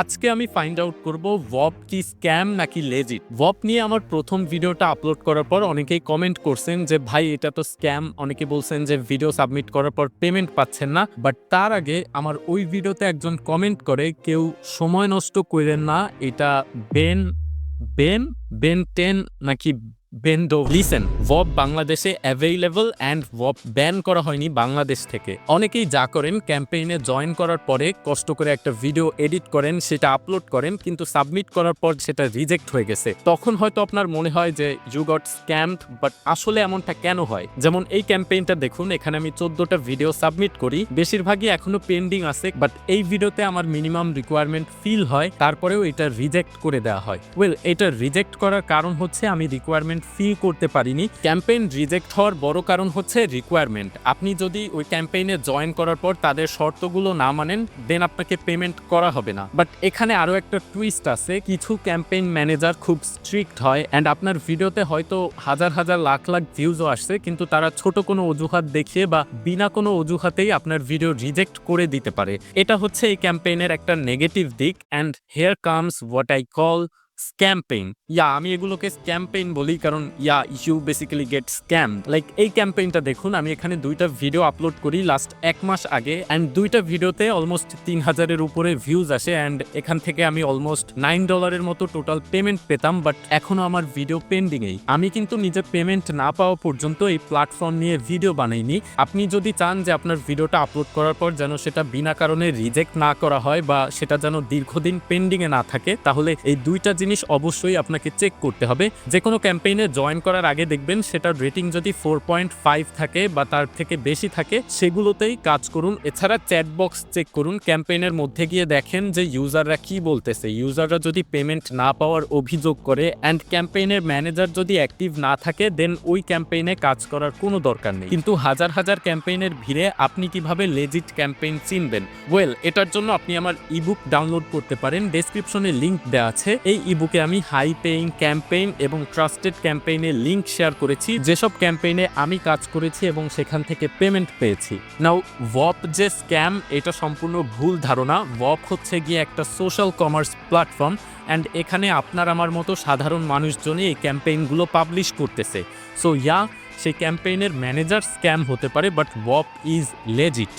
আজকে আমি find out করব ওয়প কি স্ক্যাম নাকি লেজিট। ওয়প নিয়ে আমার প্রথম ভিডিওটা আপলোড করার পর অনেকেই কমেন্ট করছেন যে ভাই এটা তো স্ক্যাম, অনেকে বলছেন যে ভিডিও সাবমিট করার পর পেমেন্ট পাচ্ছেন না। বাট তার আগে আমার ওই ভিডিওতে একজন কমেন্ট করে কেউ সময় নষ্ট করেন না, এটা বেন বেন বেন 10 নাকি বেন্ডো লিসেন। ওয়প বাংলাদেশে অ্যাভেইলেবল অ্যান্ড ওয়প ব্যান করা হয়নি বাংলাদেশ থেকে। অনেকেই যা করেন ক্যাম্পেইনে জয়েন করার পরে কষ্ট করে একটা ভিডিও এডিট করেন, সেটা আপলোড করেন, কিন্তু সাবমিট করার পর সেটা রিজেক্ট হয়ে গেছে। তখন হয়তো আপনার মনে হয় যে ইউ গট স্ক্যামড, বাট আসলে এমনটা কেন হয়? যেমন এই ক্যাম্পেইনটা দেখুন, এখানে আমি 14টা ভিডিও সাবমিট করি, বেশিরভাগই এখনো পেন্ডিং আছে, বাট এই ভিডিওতে আমার মিনিমাম রিকোয়ারমেন্ট ফিল হয়, তারপরেও এটা রিজেক্ট করে দেওয়া হয়। এটা রিজেক্ট করার কারণ হচ্ছে আমি রিকোয়ারমেন্ট ফি করতে পারিনি। ক্যাম্পেইন রিজেক্ট হওয়ার বড় কারণ হচ্ছে রিকোয়ারমেন্ট। আপনি যদি ওই ক্যাম্পেইনে জয়েন করার পর তাদের শর্তগুলো না মানেন, দেন আপনাকে পেমেন্ট করা হবে না। বাট এখানে আরো একটা টুইস্ট আছে, কিছু ক্যাম্পেইন ম্যানেজার খুব স্ট্রিক্ট হয় অ্যান্ড আপনার ভিডিওতে হয়তো হাজার হাজার লাখ লাখ ভিউজও আসছে, কিন্তু তারা ছোট কোনো অজুহাত দেখিয়ে বা বিনা কোনো অজুহাতেই আপনার ভিডিও রিজেক্ট করে দিতে পারে। এটা হচ্ছে এই ক্যাম্পেইনের একটা নেগেটিভ দিক। And here comes what I call scampaign. আমি এগুলোকে স্ক্যাম্পেইন বলি কারণ you basically get scam. Like এই ক্যাম্পেইনটা দেখুন, আমি এখানে 2টা ভিডিও আপলোড করি লাস্ট 1 মাস আগে, অ্যান্ড 2টা ভিডিওতে অলমোস্ট 3000-এর উপরে ভিউজ আসে, অ্যান্ড এখান থেকে আমি অলমোস্ট $9 মতো টোটাল পেমেন্ট পেতাম। বাট এখনো আমার ভিডিও পেন্ডিংয়েই। আমি কিন্তু নিজে পেমেন্ট না পাওয়া পর্যন্ত এই প্ল্যাটফর্ম নিয়ে ভিডিও বানাইনি। আপনি যদি চান যে আপনার ভিডিওটা আপলোড করার পর যেন সেটা বিনা কারণে রিজেক্ট না করা হয় বা সেটা যেন দীর্ঘদিন পেন্ডিংয়ে না থাকে, তাহলে এই 2টা জিনিস অবশ্যই আপনাকে চেক করতে হবে। যে কোনো ক্যাম্পেইনে জয়েন করার আগে দেখবেন সেটার রেটিং যদি 4.5 থাকে বা তার থেকে বেশি থাকে, সেগুলোতেই কাজ করুন। এছাড়া চ্যাট বক্স চেক করুন, ক্যাম্পেইনের মধ্যে গিয়ে দেখেন যে ইউজাররা কি বলতেছে। ইউজাররা যদি পেমেন্ট না পাওয়ার অভিযোগ করে অ্যান্ড ক্যাম্পেইনের ম্যানেজার যদি অ্যাক্টিভ না থাকে, দেন ওই ক্যাম্পেইনে কাজ করার কোনো দরকার নেই। কিন্তু হাজার হাজার ক্যাম্পেইনের ভিড়ে আপনি কিভাবে লেজিট ক্যাম্পেইন চিনবেন? এটার জন্য আপনি আমার ইবুক ডাউনলোড করতে পারেন, ডেসক্রিপশনে লিংক দেওয়া আছে। এই ইবুকে আমি হাই পেইং ক্যাম্পেইন এবং ট্রাস্টেড ক্যাম্পেইনের লিংক শেয়ার করেছি, যেসব ক্যাম্পেইনে আমি কাজ করেছি এবং সেখান থেকে পেমেন্ট পেয়েছি। নাও ওয়প যে স্ক্যাম, এটা সম্পূর্ণ ভুল ধারণা। ওয়প হচ্ছে গিয়ে একটা সোশ্যাল কমার্স প্ল্যাটফর্ম, অ্যান্ড এখানে আপনার আমার মতো সাধারণ মানুষজনই এই ক্যাম্পেইনগুলো পাবলিশ করতেছে। সো সেই ক্যাম্পেইনের ম্যানেজার স্ক্যাম হতে পারে, বাট ওয়প ইজ লেজিট।